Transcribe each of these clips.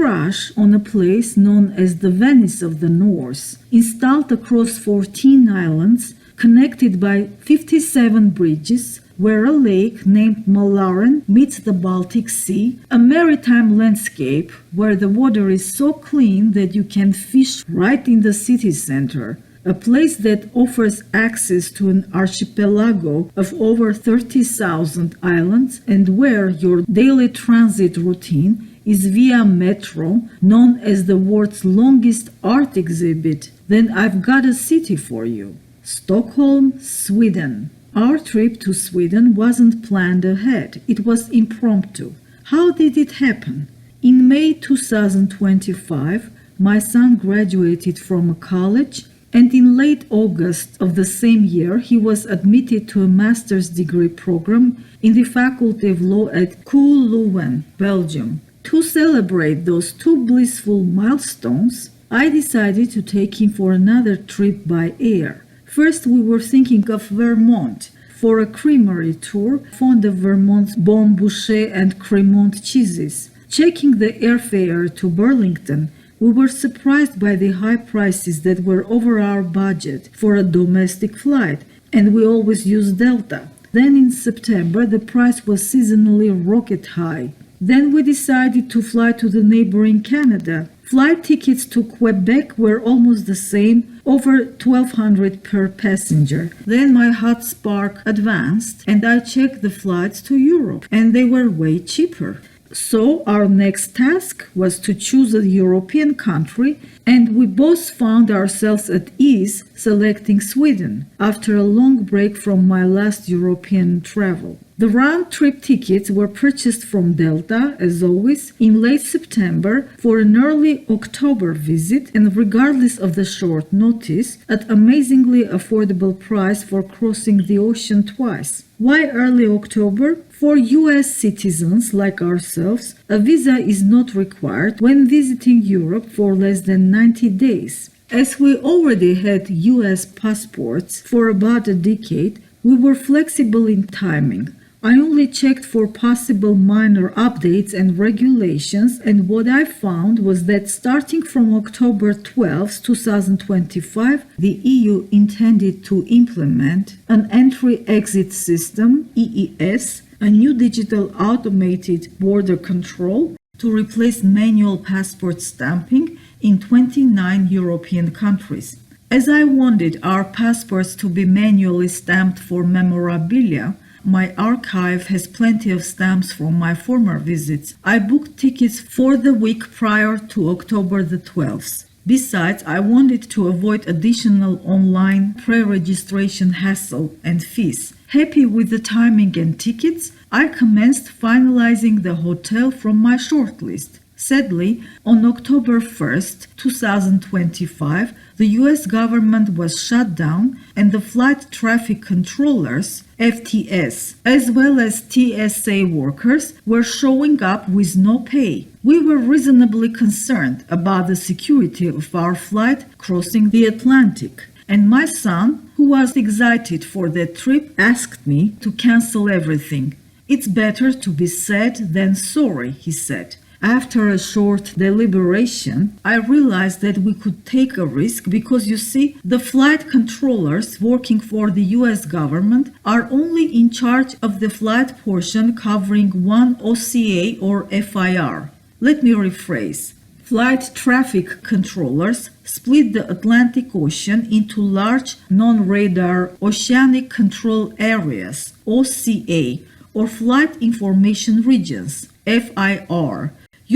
crash on a place known as the Venice of the North, installed across 14 islands, connected by 57 bridges, where a lake named Malaren meets the Baltic Sea, a maritime landscape where the water is so clean that you can fish right in the city center, a place that offers access to an archipelago of over 30,000 islands and where your daily transit routine is via metro, known as the world's longest art exhibit, then I've got a city for you. Stockholm, Sweden. Our trip to Sweden wasn't planned ahead. It was impromptu. How did it happen? In May 2025, my son graduated from a college, and in late August of the same year, he was admitted to a master's degree program in the Faculty of Law at Slussen, Belgium. To celebrate those two blissful milestones, I decided to take him for another trip by air. First, we were thinking of Vermont for a creamery tour, fond of Vermont's Bon Boucher and Cremant cheeses. Checking the airfare to Burlington, we were surprised by the high prices that were over our budget for a domestic flight, and we always use Delta. Then in September, the price was seasonally rocket high. Then we decided to fly to the neighboring Canada. Flight tickets to Quebec were almost the same, over $1,200 per passenger. Then my hot spark advanced and I checked the flights to Europe, and they were way cheaper. So our next task was to choose a European country, and we both found ourselves at ease selecting Sweden after a long break from my last European travel. The round-trip tickets were purchased from Delta, as always, in late September for an early October visit, and regardless of the short notice, at amazingly affordable price for crossing the ocean twice. Why early October? For US citizens like ourselves, a visa is not required when visiting Europe for less than 90 days. As we already had US passports for about a decade, we were flexible in timing. I only checked for possible minor updates and regulations, and what I found was that starting from October 12, 2025, the EU intended to implement an entry-exit system, EES, a new digital automated border control to replace manual passport stamping in 29 European countries. As I wanted our passports to be manually stamped for memorabilia, my archive has plenty of stamps from my former visits. I booked tickets for the week prior to October the 12th. Besides, I wanted to avoid additional online pre-registration hassle and fees. Happy with the timing and tickets, I commenced finalizing the hotel from my shortlist. Sadly, on October 1st, 2025, the US government was shut down and the flight traffic controllers, FTS, as well as TSA workers were showing up with no pay. We were reasonably concerned about the security of our flight crossing the Atlantic, and my son, who was excited for the trip, asked me to cancel everything. "It's better to be sad than sorry," he said. After a short deliberation, I realized that we could take a risk because, you see, the flight controllers working for the US government are only in charge of the flight portion covering one OCA or FIR. Let me rephrase. Flight traffic controllers split the Atlantic Ocean into large non-radar oceanic control areas, OCA, or flight information regions, FIR.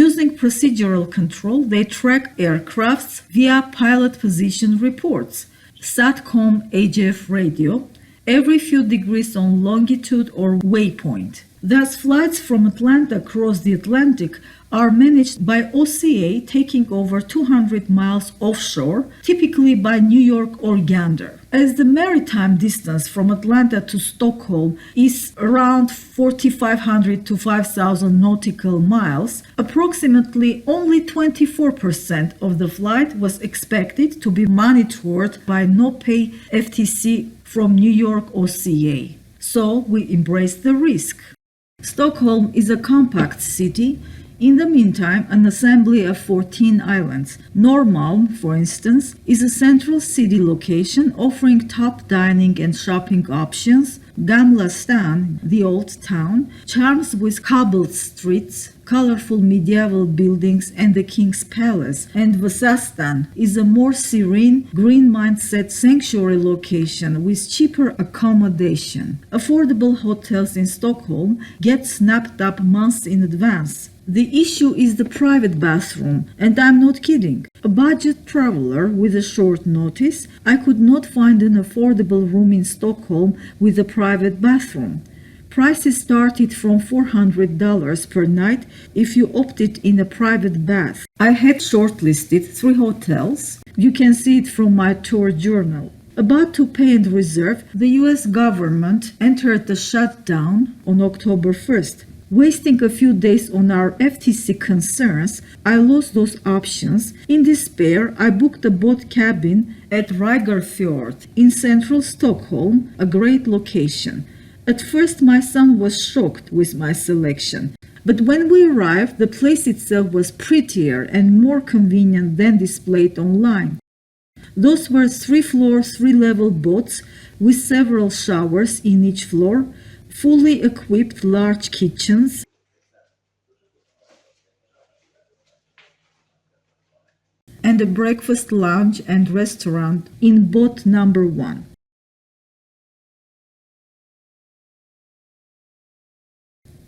Using procedural control, they track aircrafts via pilot position reports, SATCOM HF radio, every few degrees on longitude or waypoint. Thus, flights from Atlanta across the Atlantic are managed by OCA taking over 200 miles offshore, typically by New York or Gander. As the maritime distance from Atlanta to Stockholm is around 4,500 to 5,000 nautical miles, approximately only 24% of the flight was expected to be monitored by no-pay FTC from New York OCA. So we embraced the risk. Stockholm is a compact city. In the meantime, an assembly of 14 islands. Norrmalm, for instance, is a central city location offering top dining and shopping options. Gamla Stan, the old town, charms with cobbled streets, colorful medieval buildings, and the king's palace. And Vasastan is a more serene, green mindset sanctuary location with cheaper accommodation. Affordable hotels in Stockholm get snapped up months in advance. The issue is the private bathroom, and I'm not kidding. A budget traveler with a short notice, I could not find an affordable room in Stockholm with a private bathroom. Prices started from $400 per night if you opted in a private bath. I had shortlisted 3 hotels. You can see it from my tour journal. About to pay and reserve, the US government entered the shutdown on October 1st. Wasting a few days on our FTC concerns, I lost those options. In despair, I booked a boat cabin at Rygerfjord in central Stockholm, a great location. At first, my son was shocked with my selection. But when we arrived, the place itself was prettier and more convenient than displayed online. Those were 3-floor, 3-level boats with several showers in each floor, fully equipped large kitchens, and a breakfast lounge and restaurant in boat number 1.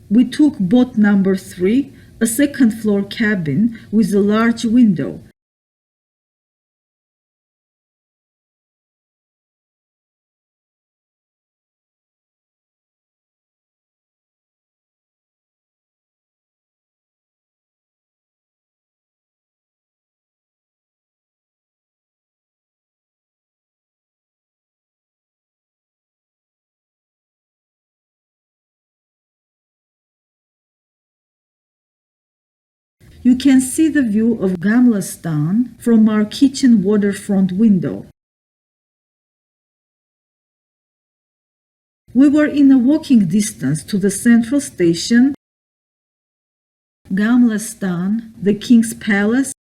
We took boat number 3, a second-floor cabin with a large window. You can see the view of Gamla Stan from our kitchen waterfront window. We were in a walking distance to the central station, Gamla Stan, the king's palace,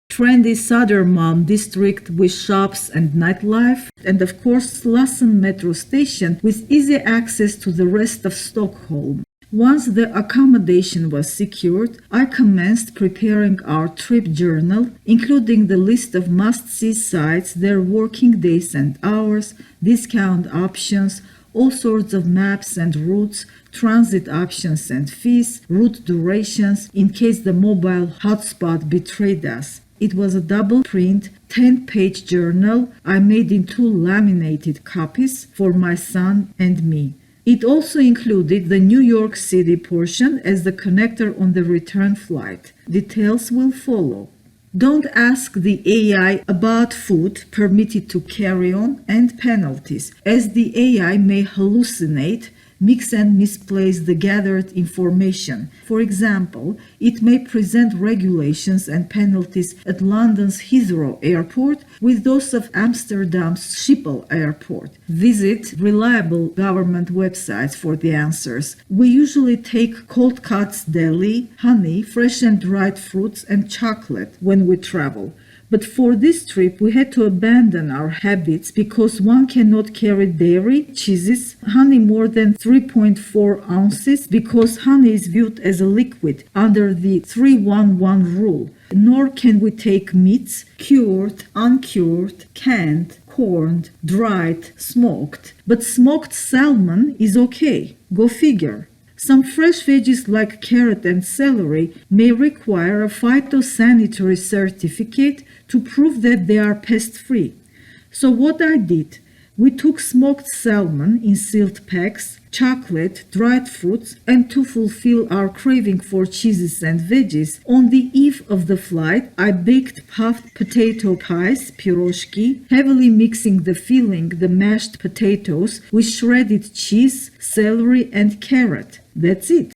trendy Södermalm district with shops and nightlife, and of course Slussen metro station with easy access to the rest of Stockholm. Once the accommodation was secured, I commenced preparing our trip journal, including the list of must-see sites, their working days and hours, discount options, all sorts of maps and routes, transit options and fees, route durations, in case the mobile hotspot betrayed us. It was a double print, 10-page journal I made in 2 laminated copies for my son and me. It also included the New York City portion as the connector on the return flight. Details will follow. Don't ask the AI about food permitted to carry on and penalties, as the AI may hallucinate, mix and misplace the gathered information. For example, it may present regulations and penalties at London's Heathrow Airport with those of Amsterdam's Schiphol Airport. Visit reliable government websites for the answers. We usually take cold cuts deli, honey, fresh and dried fruits, and chocolate when we travel. But for this trip, we had to abandon our habits because one cannot carry dairy, cheeses, honey more than 3.4 ounces because honey is viewed as a liquid under the 311 rule. Nor can we take meats, cured, uncured, canned, corned, dried, smoked. But smoked salmon is okay. Go figure. Some fresh veggies like carrot and celery may require a phytosanitary certificate to prove that they are pest-free. So what I did, we took smoked salmon in sealed packs, chocolate, dried fruits, and to fulfill our craving for cheeses and veggies, on the eve of the flight, I baked puffed potato pies, piroshki, heavily mixing the filling, the mashed potatoes, with shredded cheese, celery, and carrot. That's it.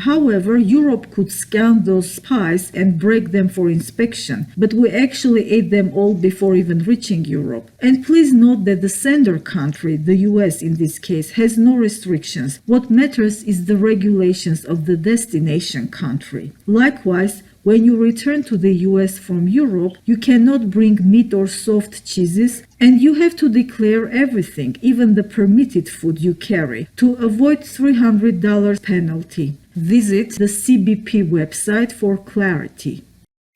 However, Europe could scan those pies and break them for inspection, but we actually ate them all before even reaching Europe. And please note that the sender country, the US in this case, has no restrictions. What matters is the regulations of the destination country. Likewise, when you return to the US from Europe, you cannot bring meat or soft cheeses, and you have to declare everything, even the permitted food you carry, to avoid $300 penalty. Visit the CBP website for clarity.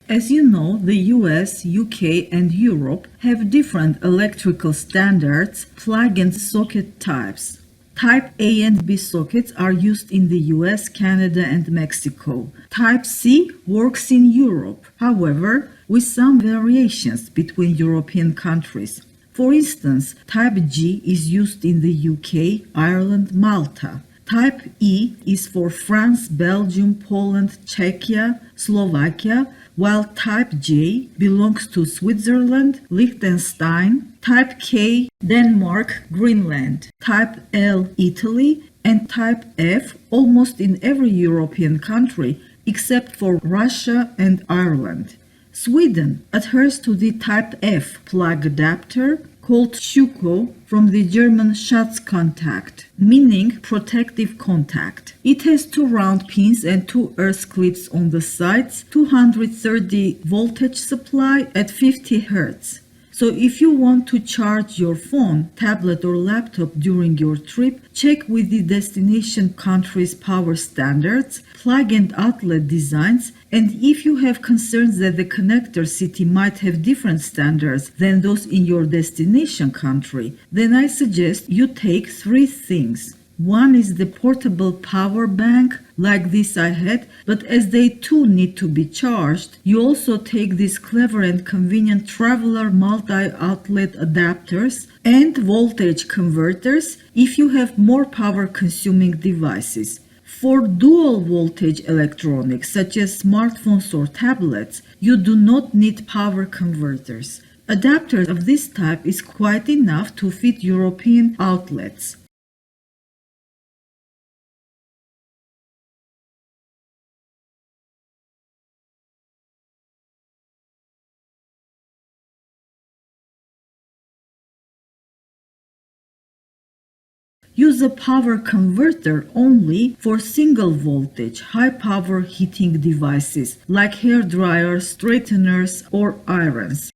As you know, the US, UK, and Europe have different electrical standards, plug and socket types. Type A and B sockets are used in the US, Canada, and Mexico. Type C works in Europe, however, with some variations between European countries. For instance, Type G is used in the UK, Ireland, Malta. Type E is for France, Belgium, Poland, Czechia, Slovakia, while Type J belongs to Switzerland, Liechtenstein, Type K, Denmark, Greenland, Type L, Italy, and Type F almost in every European country except for Russia and Ireland. Sweden adheres to the Type F plug adapter called Schuko from the German Schatzkontakt, meaning protective contact. It has 2 round pins and 2 earth clips on the sides, 230 voltage supply at 50 Hz. So if you want to charge your phone, tablet or laptop during your trip, check with the destination country's power standards, plug and outlet designs, and if you have concerns that the connector city might have different standards than those in your destination country, then I suggest you take 3 things. One is the portable power bank, like this I had, but as they too need to be charged, you also take these clever and convenient traveler multi-outlet adapters and voltage converters if you have more power-consuming devices. For dual voltage electronics, such as smartphones or tablets, you do not need power converters. Adapters of this type is quite enough to fit European outlets. Use a power converter only for single voltage, high power heating devices like hair dryers, straighteners, or irons.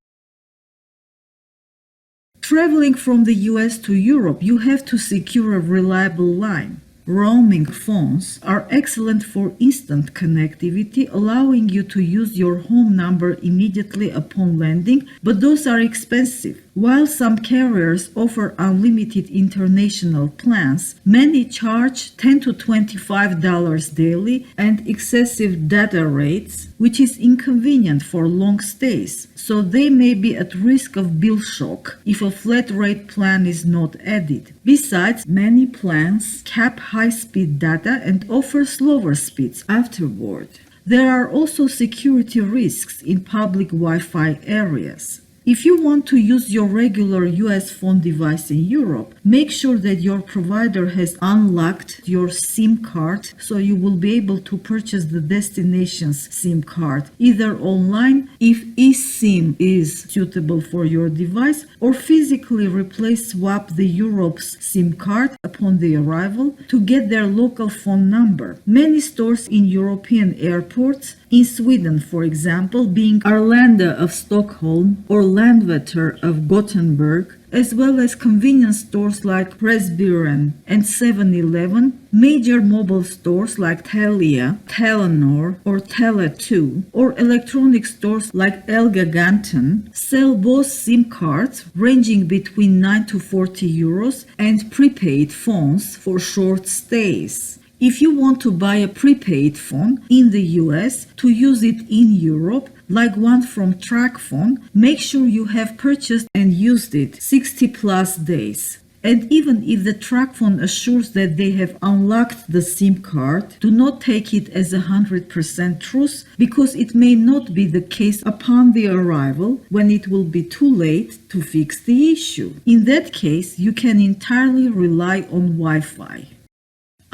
Traveling from the US to Europe, you have to secure a reliable line. Roaming phones are excellent for instant connectivity, allowing you to use your home number immediately upon landing, but those are expensive. While some carriers offer unlimited international plans, many charge $10 to $25 daily and excessive data rates, which is inconvenient for long stays, so they may be at risk of bill shock if a flat rate plan is not added. Besides, many plans cap high-speed data and offer slower speeds afterward. There are also security risks in public Wi-Fi areas. If you want to use your regular US phone device in Europe, make sure that your provider has unlocked your SIM card so you will be able to purchase the destination's SIM card either online if eSIM is suitable for your device, or physically swap the Europe's SIM card upon the arrival to get their local phone number. Many stores in European airports, in Sweden for example, being Arlanda of Stockholm or Landvetter of Gothenburg, as well as convenience stores like Pressbyrån and 7-Eleven, major mobile stores like Telia, Telenor, or Tele2, or electronic stores like Elgiganten sell both SIM cards ranging between 9 to 40 euros and prepaid phones for short stays. If you want to buy a prepaid phone in the US to use it in Europe, like one from TracFone, make sure you have purchased and used it 60 plus days. And even if the TracFone assures that they have unlocked the SIM card, do not take it as 100% truth, because it may not be the case upon the arrival when it will be too late to fix the issue. In that case, you can entirely rely on Wi-Fi.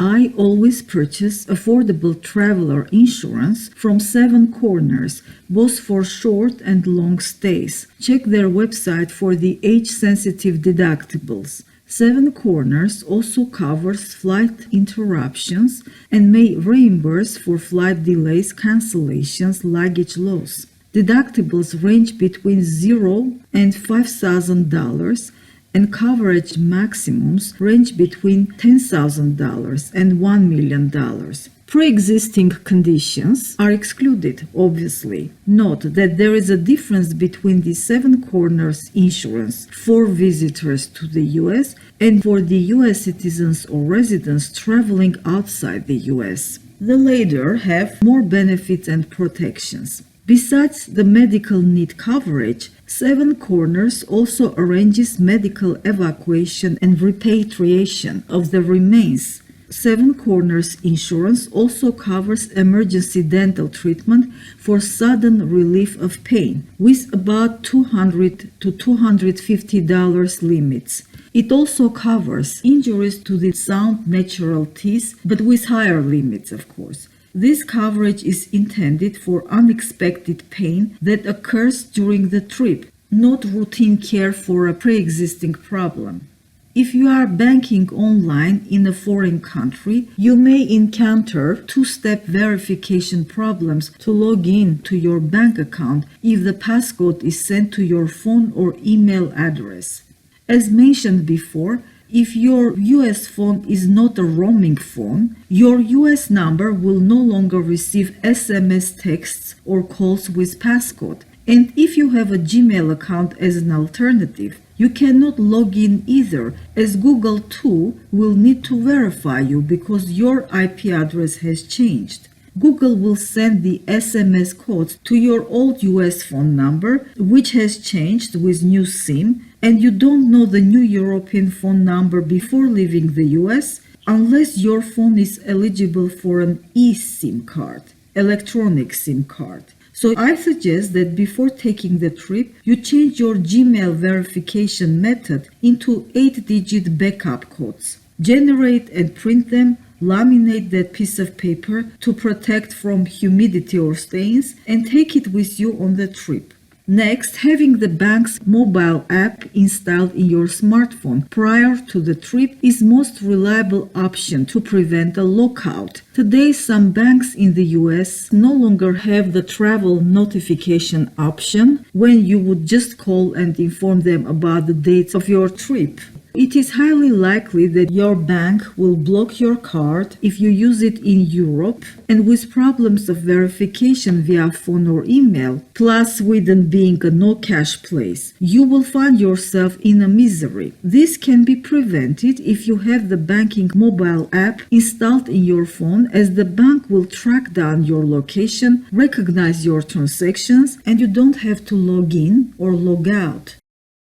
I always purchase affordable traveler insurance from Seven Corners, both for short and long stays. Check their website for the age-sensitive deductibles. Seven Corners also covers flight interruptions and may reimburse for flight delays, cancellations, luggage loss. Deductibles range between $0 and $5,000, and coverage maximums range between $10,000 and $1 million. Pre-existing conditions are excluded, obviously. Note that there is a difference between the Seven Corners insurance for visitors to the U.S. and for the U.S. citizens or residents traveling outside the U.S. The latter have more benefits and protections. Besides the medical need coverage, Seven Corners also arranges medical evacuation and repatriation of the remains. Seven Corners insurance also covers emergency dental treatment for sudden relief of pain, with about $200 to $250 limits. It also covers injuries to the sound natural teeth, but with higher limits, of course. This coverage is intended for unexpected pain that occurs during the trip, not routine care for a pre-existing problem. If you are banking online in a foreign country, you may encounter two-step verification problems to log in to your bank account if the passcode is sent to your phone or email address. As mentioned before, if your US phone is not a roaming phone, your US number will no longer receive SMS texts or calls with passcode. And if you have a Gmail account as an alternative, you cannot log in either, as Google too will need to verify you because your IP address has changed. Google will send the SMS codes to your old US phone number, which has changed with new SIM, and you don't know the new European phone number before leaving the US unless your phone is eligible for an eSIM card, electronic SIM card. So I suggest that before taking the trip, you change your Gmail verification method into 8-digit backup codes. Generate and print them, laminate that piece of paper to protect from humidity or stains, and take it with you on the trip. Next, having the bank's mobile app installed in your smartphone prior to the trip is most reliable option to prevent a lockout. Today, some banks in the US no longer have the travel notification option when you would just call and inform them about the dates of your trip. It is highly likely that your bank will block your card if you use it in Europe, and with problems of verification via phone or email, plus Sweden being a no-cash place, you will find yourself in a misery. This can be prevented if you have the banking mobile app installed in your phone, as the bank will track down your location, recognize your transactions, and you don't have to log in or log out.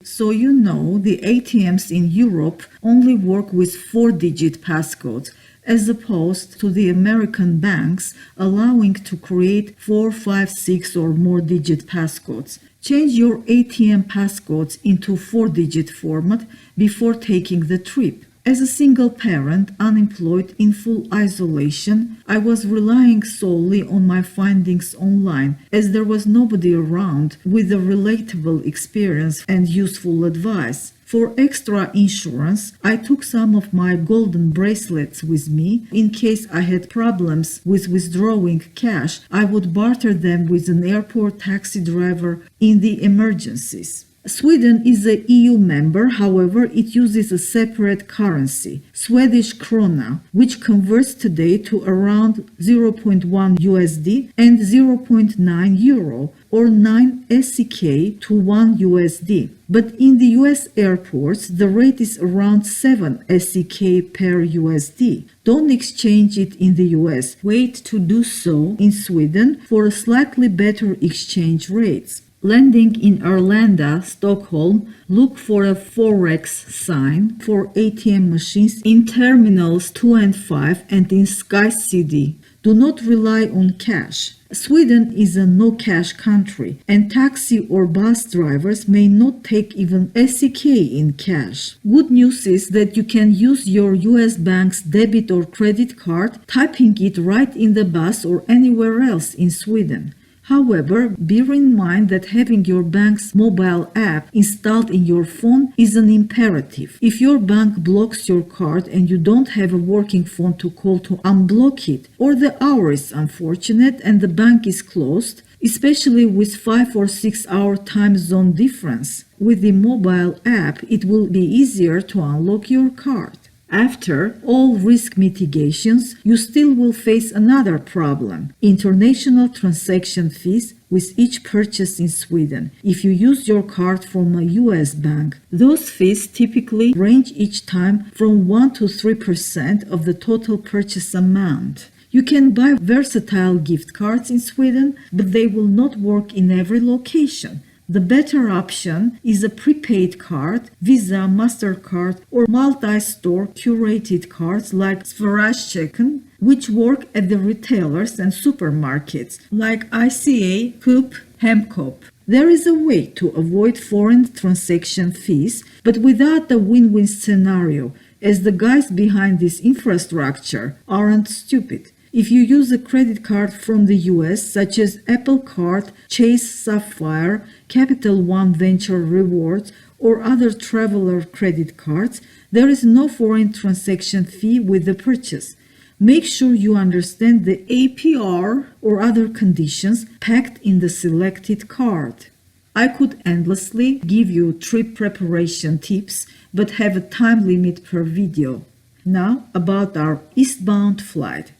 So you know, the ATMs in Europe only work with 4-digit passcodes, as opposed to the American banks allowing to create 4, 5, 6 or more digit passcodes. Change your ATM passcodes into 4-digit format before taking the trip. As a single parent, unemployed, in full isolation, I was relying solely on my findings online, as there was nobody around with a relatable experience and useful advice. For extra insurance, I took some of my golden bracelets with me. In case I had problems with withdrawing cash, I would barter them with an airport taxi driver in the emergencies. Sweden is a EU member, however, it uses a separate currency, Swedish krona, which converts today to around 0.1 USD and 0.9 euro, or 9 SEK to 1 USD. But in the US airports, the rate is around 7 SEK per USD. Don't exchange it in the US. Wait to do so in Sweden for a slightly better exchange rates. Landing in Arlanda, Stockholm, look for a Forex sign for ATM machines in Terminals 2 and 5 and in Sky City. Do not rely on cash. Sweden is a no-cash country, and taxi or bus drivers may not take even SEK in cash. Good news is that you can use your US bank's debit or credit card, typing it right in the bus or anywhere else in Sweden. However, bear in mind that having your bank's mobile app installed in your phone is an imperative. If your bank blocks your card and you don't have a working phone to call to unblock it, or the hour is unfortunate and the bank is closed, especially with 5 or 6 hour time zone difference, with the mobile app it will be easier to unlock your card. After all risk mitigations, you still will face another problem: international transaction fees with each purchase in Sweden. If you use your card from a US bank, those fees typically range each time from 1 to 3% of the total purchase amount. You can buy versatile gift cards in Sweden, but they will not work in every location. The better option is a prepaid card, Visa, MasterCard, or multi-store curated cards like Sverige, which work at the retailers and supermarkets like ICA, Coop, Hemköp. There is a way to avoid foreign transaction fees, but without the win-win scenario, as the guys behind this infrastructure aren't stupid. If you use a credit card from the US, such as Apple Card, Chase Sapphire, Capital One Venture Rewards, or other traveler credit cards, there is no foreign transaction fee with the purchase. Make sure you understand the APR or other conditions packed in the selected card. I could endlessly give you trip preparation tips, but have a time limit per video. Now about our eastbound flight.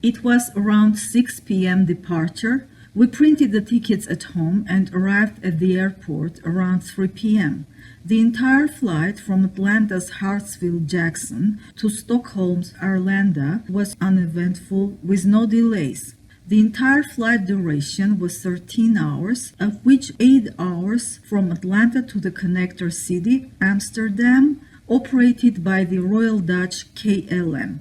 It was around 6 p.m. departure. We printed the tickets at home and arrived at the airport around 3 p.m. The entire flight from Atlanta's Hartsfield-Jackson to Stockholm's Arlanda was uneventful with no delays. The entire flight duration was 13 hours, of which 8 hours from Atlanta to the connector city, Amsterdam, operated by the Royal Dutch KLM.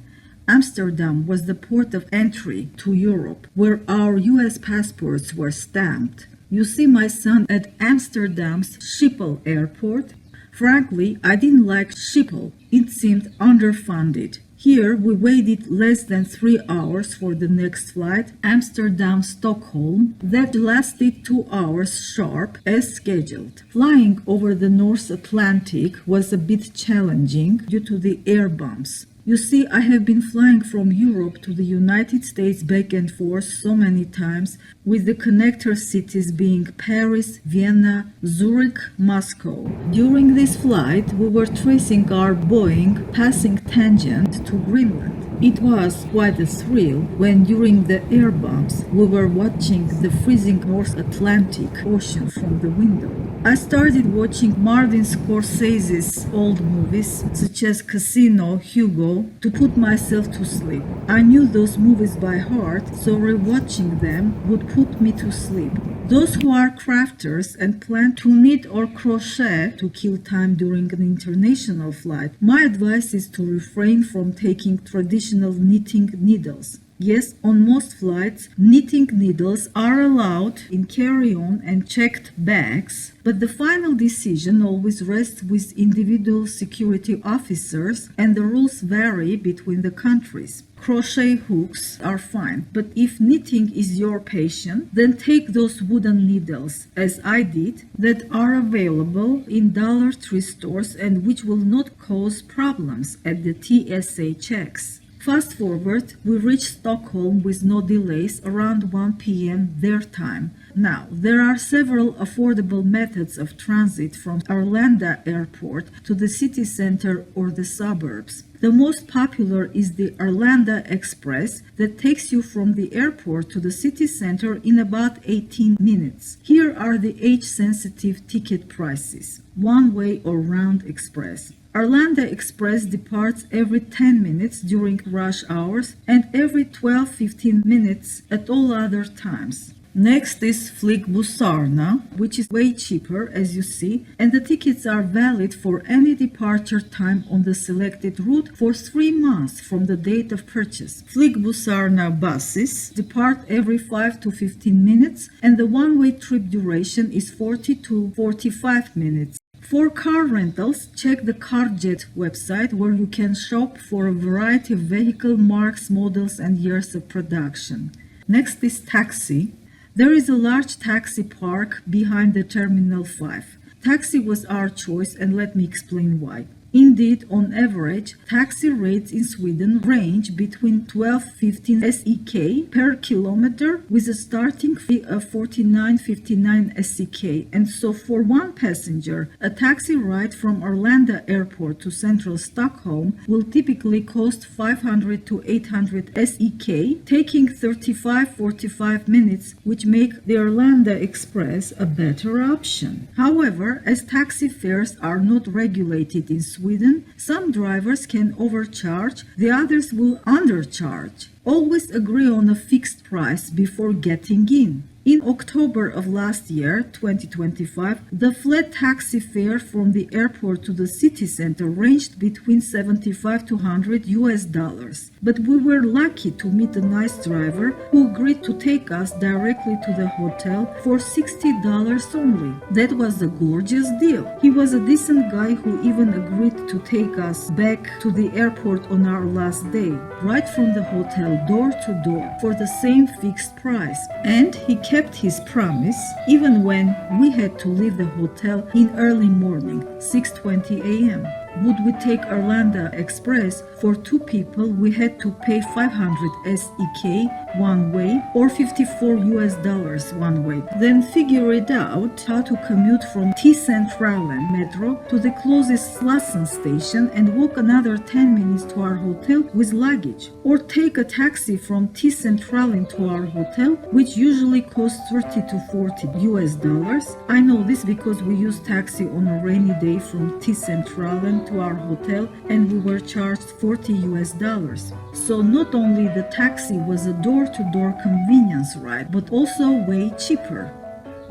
Amsterdam was the port of entry to Europe, where our US passports were stamped. You see my son at Amsterdam's Schiphol airport? Frankly, I didn't like Schiphol. It seemed underfunded. Here, we waited less than 3 hours for the next flight, Amsterdam-Stockholm, that lasted 2 hours sharp as scheduled. Flying over the North Atlantic was a bit challenging due to the air bumps. You see, I have been flying from Europe to the United States back and forth so many times, with the connector cities being Paris, Vienna, Zurich, Moscow. During this flight, we were tracing our Boeing passing tangent to Greenland. It was quite a thrill when, during the air bumps, we were watching the freezing North Atlantic Ocean from the window. I started watching Martin Scorsese's old movies, such as Casino, Hugo, to put myself to sleep. I knew those movies by heart, so rewatching them would put me to sleep. Those who are crafters and plan to knit or crochet to kill time during an international flight, my advice is to refrain from taking traditional knitting needles. Yes, on most flights, knitting needles are allowed in carry-on and checked bags, but the final decision always rests with individual security officers, and the rules vary between the countries. Crochet hooks are fine, but if knitting is your passion, then take those wooden needles, as I did, that are available in Dollar Tree stores and which will not cause problems at the TSA checks. Fast forward, we reached Stockholm with no delays around 1 p.m. their time. Now, there are several affordable methods of transit from Arlanda Airport to the city center or the suburbs. The most popular is the Arlanda Express that takes you from the airport to the city center in about 18 minutes. Here are the age-sensitive ticket prices. One-way or round express. Arlanda Express departs every 10 minutes during rush hours and every 12-15 minutes at all other times. Next is Flygbussarna, which is way cheaper as you see, and the tickets are valid for any departure time on the selected route for 3 months from the date of purchase. Flygbussarna buses depart every 5 to 15 minutes and the one-way trip duration is 40 to 45 minutes. For car rentals, check the CarJet website where you can shop for a variety of vehicle marks, models and years of production. Next is taxi. There is a large taxi park behind the Terminal 5. Taxi was our choice and let me explain why. Indeed, on average, taxi rates in Sweden range between 12-15 SEK per kilometer with a starting fee of 49-59 SEK. And so for one passenger, a taxi ride from Arlanda Airport to central Stockholm will typically cost 500 to 800 SEK, taking 35-45 minutes, which make the Arlanda Express a better option. However, as taxi fares are not regulated in Sweden, some drivers can overcharge, the others will undercharge. Always agree on a fixed price before getting in. In October of last year, 2025, the flat taxi fare from the airport to the city center ranged between $75 to $100. But we were lucky to meet a nice driver who agreed to take us directly to the hotel for $60 only. That was a gorgeous deal. He was a decent guy who even agreed to take us back to the airport on our last day, right from the hotel door to door for the same fixed price. And he kept his promise even when we had to leave the hotel in early morning, 6:20 a.m. Would we take Arlanda Express for 2 people, we had to pay 500 SEK one way or $54 one way. Then figure it out how to commute from T-Centralen metro to the closest Slussen station and walk another 10 minutes to our hotel with luggage. Or take a taxi from T-Centralen to our hotel, which usually costs $30 to $40. I know this because we used taxi on a rainy day from T-Centralen to our hotel and we were charged $40. So not only the taxi was a door-to-door convenience ride, but also way cheaper.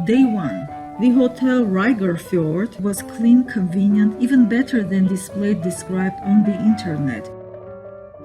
Day 1. The hotel Rygerfjord was clean, convenient, even better than displayed described on the internet.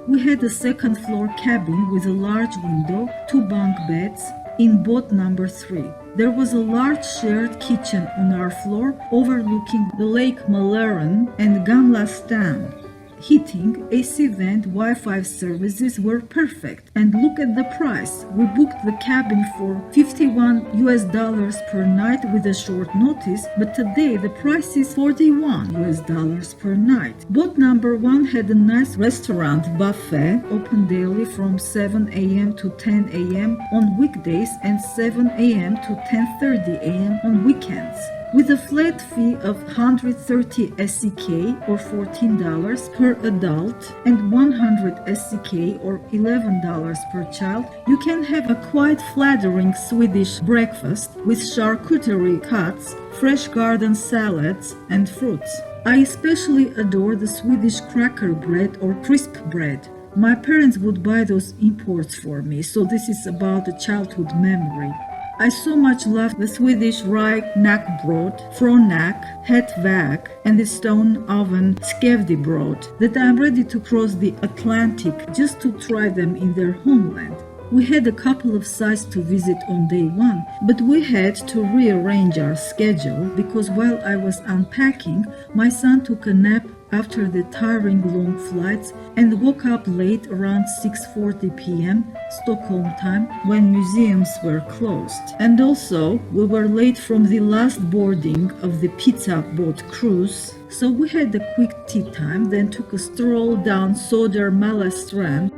We had a second floor cabin with a large window, 2 bunk beds, in boat number 3. There was a large shared kitchen on our floor overlooking the Lake Mälaren and Gamla stan. Heating, AC vent, Wi-Fi services were perfect. And look at the price. We booked the cabin for $51 per night with a short notice, but today the price is $41 per night. Boat number 1 had a nice restaurant buffet open daily from 7 a.m. to 10 a.m. on weekdays and 7 a.m. to 10:30 a.m. on weekends. With a flat fee of 130 SEK or $14 per adult and 100 SEK or $11 per child, you can have a quite flattering Swedish breakfast with charcuterie cuts, fresh garden salads and fruits. I especially adore the Swedish cracker bread or crisp bread. My parents would buy those imports for me, so this is about a childhood memory. I so much love the Swedish Knäckebröd, Frånack, Hetväg, and the stone oven Scandinavia that I'm ready to cross the Atlantic just to try them in their homeland. We had a couple of sites to visit on day 1, but we had to rearrange our schedule because while I was unpacking, my son took a nap after the tiring long flights and woke up late around 6:40 p.m. Stockholm time when museums were closed. And also, we were late from the last boarding of the pizza boat cruise, so we had a quick tea time, then took a stroll down Södermala Strand,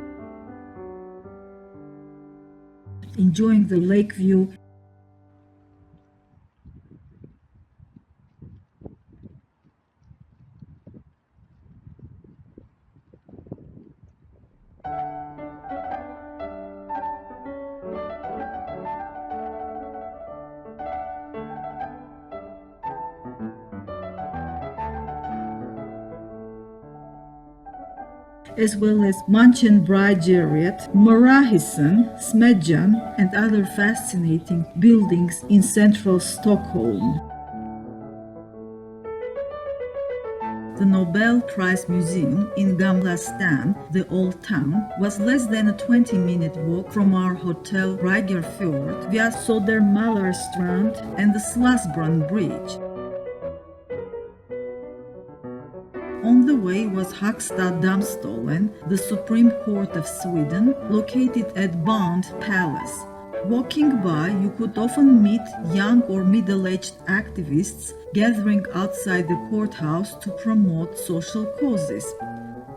enjoying the lake view. as well as Brygeriet, Marahisen, Smedjan, and other fascinating buildings in central Stockholm. The Nobel Prize Museum in Gamla Stan, the Old Town, was less than a 20-minute walk from our hotel Rygerfjord via Södermalmstrand and the Slussen Bridge. On the way was Högsta domstolen, the Supreme Court of Sweden, located at Bonde Palace. Walking by, you could often meet young or middle-aged activists gathering outside the courthouse to promote social causes.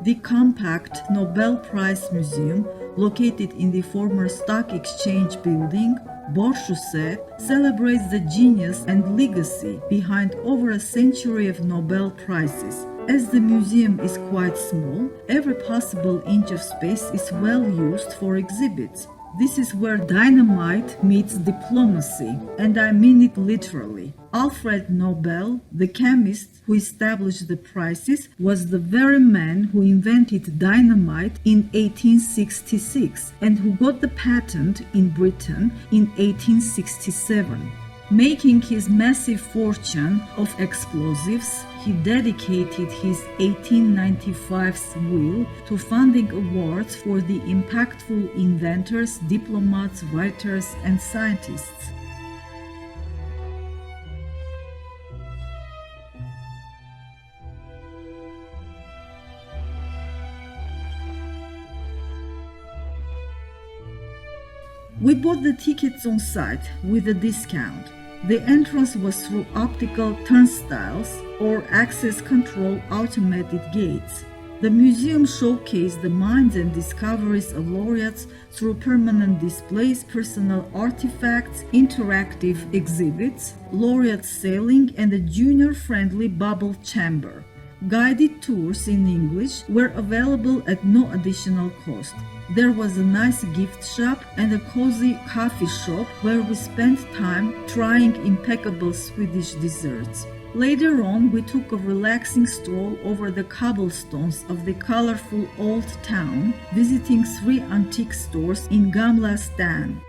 The compact Nobel Prize Museum, located in the former Stock Exchange building, Bordshuset, celebrates the genius and legacy behind over a century of Nobel Prizes. As the museum is quite small, every possible inch of space is well used for exhibits. This is where dynamite meets diplomacy, and I mean it literally. Alfred Nobel, the chemist who established the prizes, was the very man who invented dynamite in 1866 and who got the patent in Britain in 1867. Making his massive fortune of explosives, he dedicated his 1895's will to funding awards for the impactful inventors, diplomats, writers, and scientists. We bought the tickets on site with a discount. The entrance was through optical turnstiles or access control automated gates. The museum showcased the minds and discoveries of laureates through permanent displays, personal artifacts, interactive exhibits, laureate sailing, and a junior-friendly bubble chamber. Guided tours in English were available at no additional cost. There was a nice gift shop and a cozy coffee shop where we spent time trying impeccable Swedish desserts. Later on, we took a relaxing stroll over the cobblestones of the colorful old town, visiting 3 antique stores in Gamla Stan.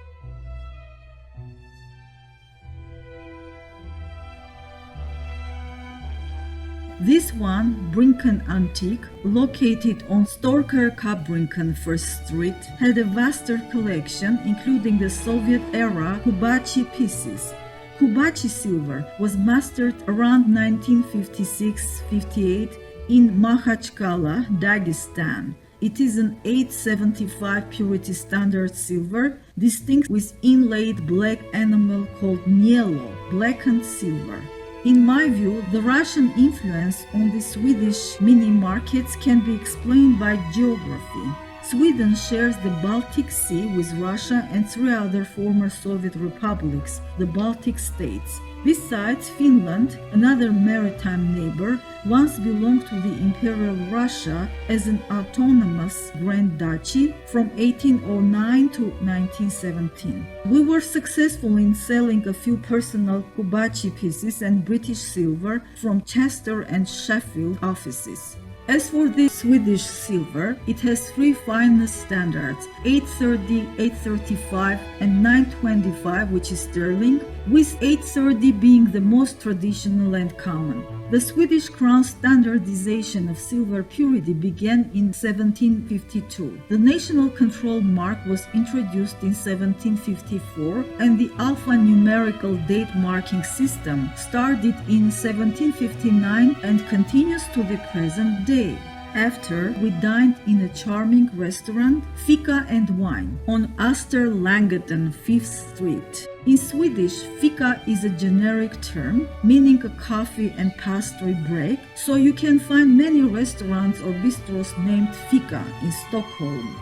This one, Brinken Antique, located on Storkar-Kabrinken First Street, had a vaster collection including the Soviet-era Kubachi pieces. Kubachi silver was mastered around 1956-58 in Makhachkala, Dagestan. It is an 875 purity standard silver, distinct with inlaid black enamel called nielo, blackened silver. In my view, the Russian influence on the Swedish mini-markets can be explained by geography. Sweden shares the Baltic Sea with Russia and 3 other former Soviet republics, the Baltic states. Besides, Finland, another maritime neighbor, once belonged to the Imperial Russia as an autonomous Grand Duchy from 1809 to 1917. We were successful in selling a few personal Kubachi pieces and British silver from Chester and Sheffield offices. As for the Swedish silver, it has 3 finest standards, 830, 835 and 925, which is sterling, with 830 being the most traditional and common. The Swedish crown standardization of silver purity began in 1752. The national control mark was introduced in 1754, and the alphanumerical date marking system started in 1759 and continues to the present day. After, we dined in a charming restaurant, Fika and Wine, on Österlangatan 5th Street. In Swedish, fika is a generic term meaning a coffee and pastry break, so you can find many restaurants or bistros named Fika in Stockholm.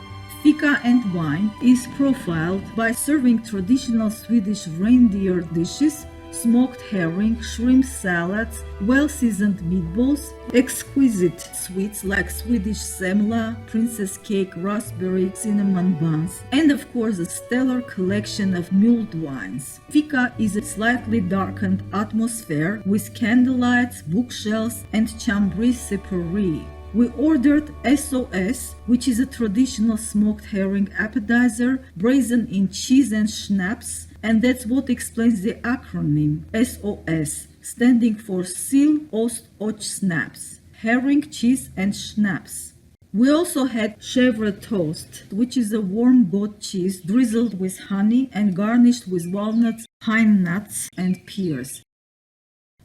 Fika and Wine is profiled by serving traditional Swedish reindeer dishes, smoked herring, shrimp salads, well-seasoned meatballs, exquisite sweets like Swedish semla, princess cake, raspberry, cinnamon buns, and of course a stellar collection of mulled wines. Fika is a slightly darkened atmosphere with candlelights, bookshelves, and chambry separé. We ordered SOS, which is a traditional smoked herring appetizer, braised in cheese and schnapps, and that's what explains the acronym SOS, standing for Sil, Ost, Och, Snaps, herring, cheese, and schnapps. We also had chèvre toast, which is a warm goat cheese drizzled with honey and garnished with walnuts, pine nuts, and pears.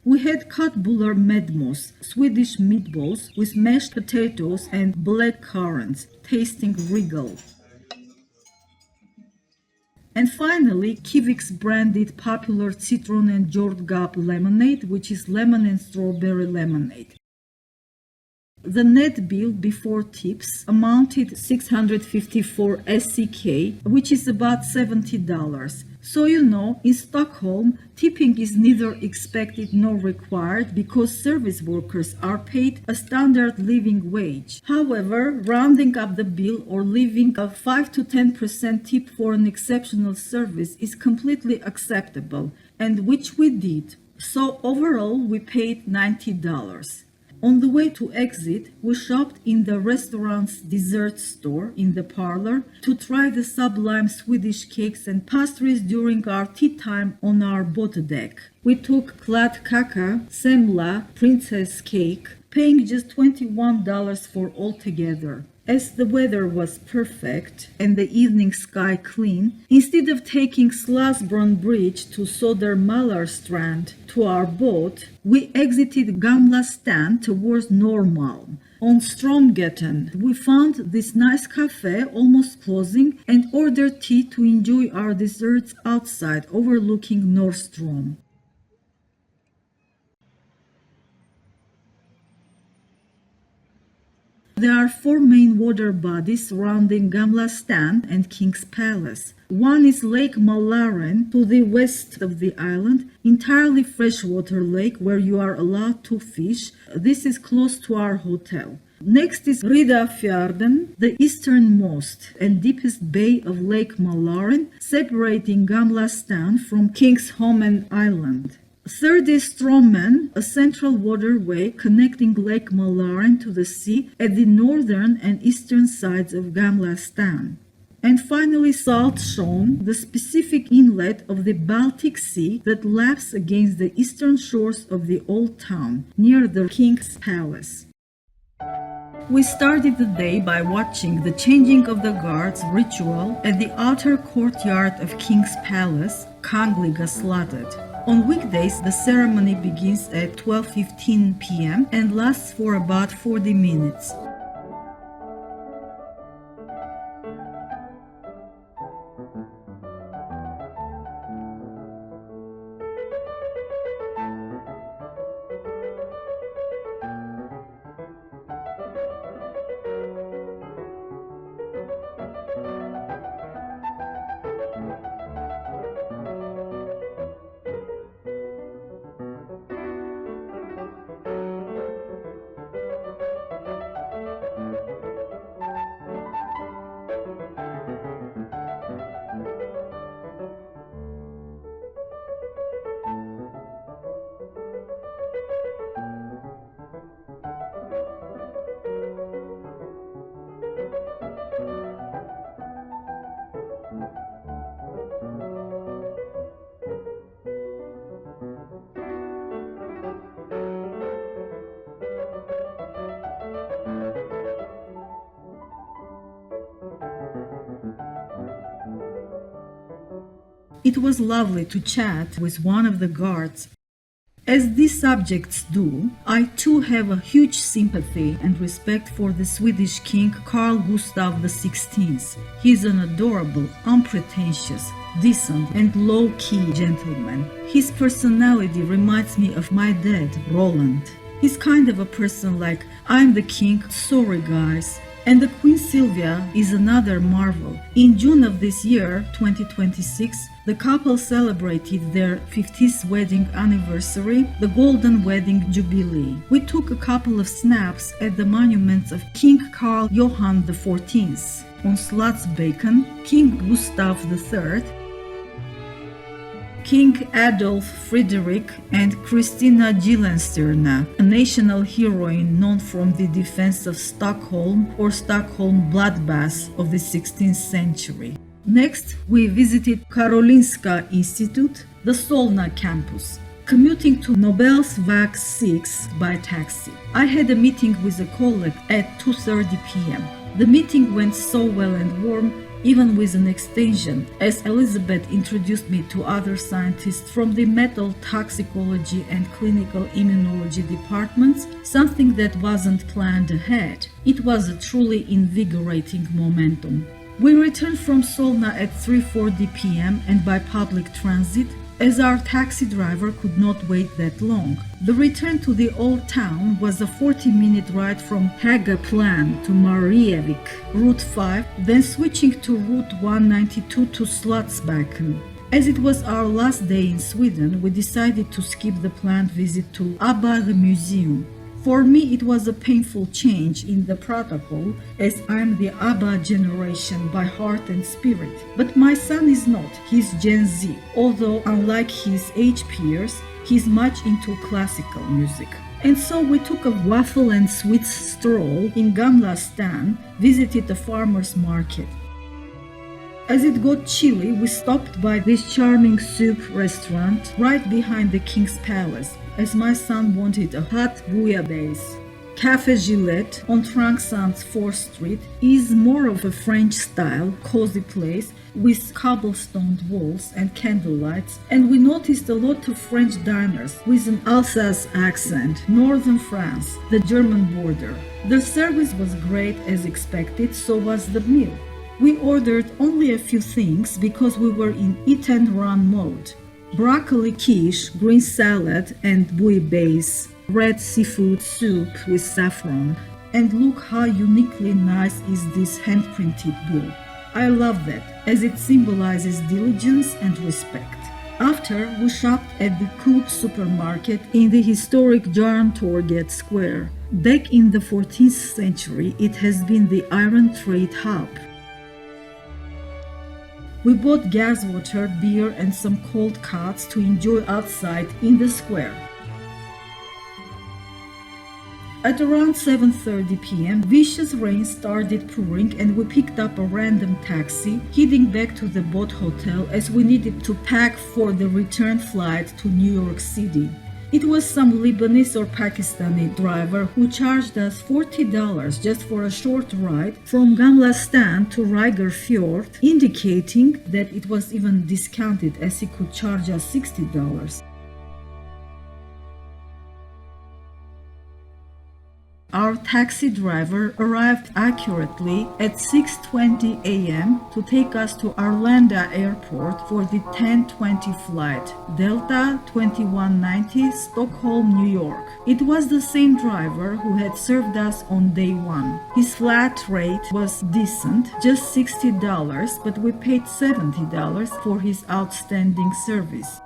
We had köttbullar medmos, Swedish meatballs with mashed potatoes and black currants, tasting regal. And finally, Kivik's branded popular citron and jordgubb lemonade, which is lemon and strawberry lemonade. The net bill before tips amounted 654 SEK, which is about $70. So in Stockholm, tipping is neither expected nor required because service workers are paid a standard living wage. However, rounding up the bill or leaving a 5 to 10% tip for an exceptional service is completely acceptable, and which we did. So overall, we paid $90. On the way to exit, we shopped in the restaurant's dessert store in the parlor to try the sublime Swedish cakes and pastries during our tea time on our boat deck. We took Knäckebröd, semla, princess cake, paying just $21 for altogether. As the weather was perfect and the evening sky clean, instead of taking Slussen Bridge to Södermalmstrand to our boat, we exited Gamla Stan towards Norrmalm. On Stromgatan, we found this nice cafe almost closing and ordered tea to enjoy our desserts outside overlooking Norrstrom. There are 4 main water bodies surrounding Gamla Stan and King's Palace. One is Lake Mälaren to the west of the island, entirely freshwater lake where you are allowed to fish. This is close to our hotel. Next is Rygerfjord, the easternmost and deepest bay of Lake Mälaren, separating Gamla Stan from Kingsholmen Island. Third is Strömmen, a central waterway connecting Lake Mälaren to the sea at the northern and eastern sides of Gamla Stan. And finally Saltsjön, the specific inlet of the Baltic Sea that laps against the eastern shores of the old town, near the King's Palace. We started the day by watching the changing of the guards ritual at the outer courtyard of King's Palace, Kungliga slotted. On weekdays, the ceremony begins at 12:15 p.m. and lasts for about 40 minutes. It was lovely to chat with one of the guards. As these subjects do, I too have a huge sympathy and respect for the Swedish King Carl Gustaf XVI. He is an adorable, unpretentious, decent and low-key gentleman. His personality reminds me of my dad, Roland. He's kind of a person like, I'm the king, sorry guys. And the Queen Sylvia is another marvel. In June of this year, 2026, the couple celebrated their 50th wedding anniversary, the Golden Wedding Jubilee. We took a couple of snaps at the monuments of King Carl Johan XIV, on Slottsbacken, King Gustav III, King Adolf Frederick and Christina Gyllenstierna, a national heroine known from the defense of Stockholm or Stockholm bloodbath of the 16th century. Next, we visited Karolinska Institute, the Solna campus, commuting to Nobel's VAC 6 by taxi. I had a meeting with a colleague at 2:30 p.m. The meeting went so well and warm, even with an extension, as Elizabeth introduced me to other scientists from the metal toxicology and clinical immunology departments, something that wasn't planned ahead. It was a truly invigorating momentum. We returned from Solna at 3:40 p.m. and by public transit, as our taxi driver could not wait that long. The return to the old town was a 40-minute ride from Hagaplan to Marievik, Route 5, then switching to Route 192 to Slottsbacken. As it was our last day in Sweden, we decided to skip the planned visit to ABBA Museum. For me, it was a painful change in the protocol, as I'm the ABBA generation by heart and spirit. But my son is not, he's Gen Z, although unlike his age peers, he's much into classical music. And so we took a waffle and sweets stroll in Gamla Stan, visited a farmer's market. As it got chilly, we stopped by this charming soup restaurant right behind the King's Palace, as my son wanted a hot bouillabaisse. Café Gillette on Tranxant's 4th Street is more of a French-style, cozy place with cobblestoned walls and candlelights, and we noticed a lot of French diners with an Alsace accent, northern France, the German border. The service was great as expected, so was the meal. We ordered only a few things because we were in eat and run mode. Broccoli quiche, green salad and bouillabaisse, red seafood soup with saffron. And look how uniquely nice is this hand-printed bill. I love that, as it symbolizes diligence and respect. After, we shopped at the Coop supermarket in the historic Jarntorget Square. Back in the 14th century, it has been the iron trade hub. We bought gas water, beer and some cold cuts to enjoy outside in the square. At around 7:30 p.m., vicious rain started pouring and we picked up a random taxi, heading back to the boat hotel as we needed to pack for the return flight to New York City. It was some Lebanese or Pakistani driver who charged us $40 just for a short ride from Gamla Stan to Rygerfjord, indicating that it was even discounted as he could charge us $60. Our taxi driver arrived accurately at 6:20 a.m. to take us to Arlanda Airport for the 10:20 flight, Delta 2190, Stockholm, New York. It was the same driver who had served us on day one. His flat rate was decent, just $60, but we paid $70 for his outstanding service.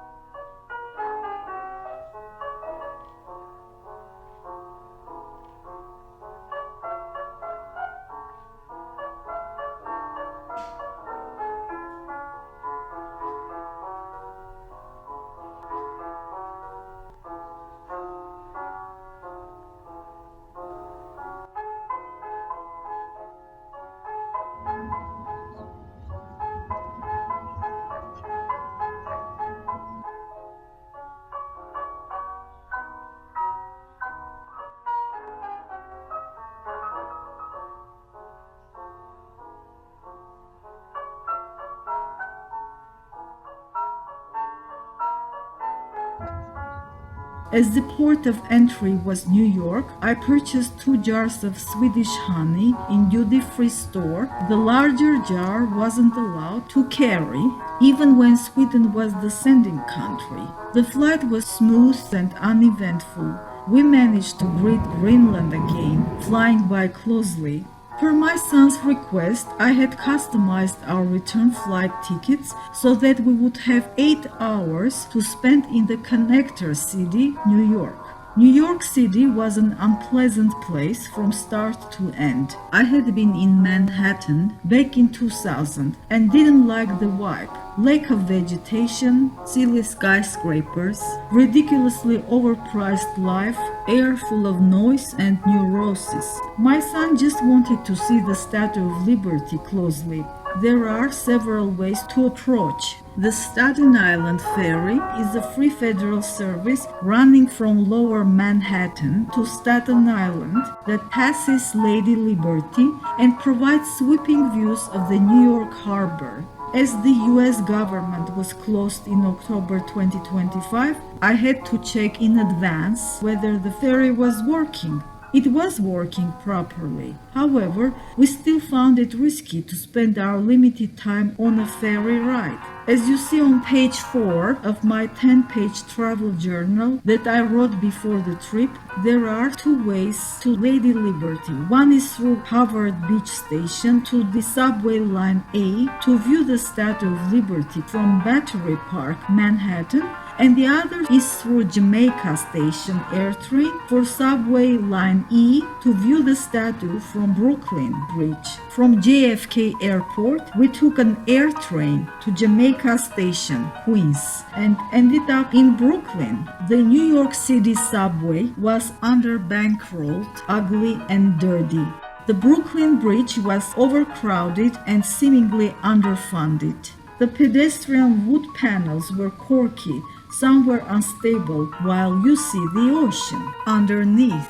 As the port of entry was New York, I purchased 2 jars of Swedish honey in duty-free store. The larger jar wasn't allowed to carry, even when Sweden was the sending country. The flight was smooth and uneventful. We managed to greet Greenland again, flying by closely. Per my son's request, I had customized our return flight tickets so that we would have 8 hours to spend in the connector city, New York. New York City was an unpleasant place from start to end. I had been in Manhattan back in 2000 and didn't like the vibe. Lack of vegetation, silly skyscrapers, ridiculously overpriced life, air full of noise and neurosis. My son just wanted to see the Statue of Liberty closely. There are several ways to approach. The Staten Island Ferry is a free federal service running from Lower Manhattan to Staten Island that passes Lady Liberty and provides sweeping views of the New York harbor. As the US government was closed in October 2025, I had to check in advance whether the ferry was working. It was working properly. However, we still found it risky to spend our limited time on a ferry ride. As you see on page 4 of my 10-page travel journal that I wrote before the trip, there are 2 ways to Lady Liberty. One is through Harvard Beach Station to the subway line A to view the Statue of Liberty from Battery Park, Manhattan, and the other is through Jamaica Station Air Train for subway line E to view the statue from Brooklyn Bridge. From JFK Airport, we took an air train to Jamaica Station, Queens, and ended up in Brooklyn. The New York City subway was under-bankrolled, ugly and dirty. The Brooklyn Bridge was overcrowded and seemingly underfunded. The pedestrian wood panels were quirky, some were unstable, while you see the ocean underneath.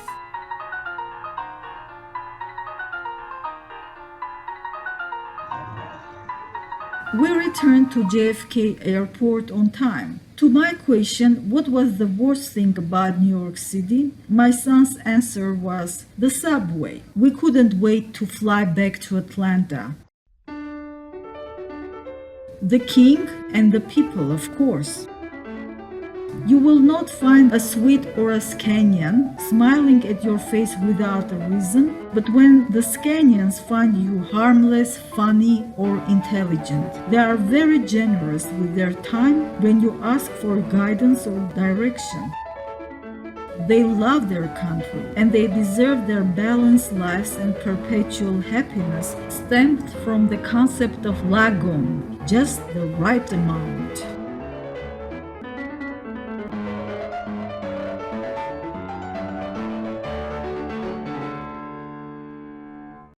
We returned to JFK Airport on time. To my question, what was the worst thing about New York City? My son's answer was the subway. We couldn't wait to fly back to Atlanta. The king and the people, of course. You will not find a Swede or a Scanian smiling at your face without a reason, but when the Scanians find you harmless, funny, or intelligent, they are very generous with their time when you ask for guidance or direction. They love their country and they deserve their balanced lives and perpetual happiness stemmed from the concept of lagom, just the right amount.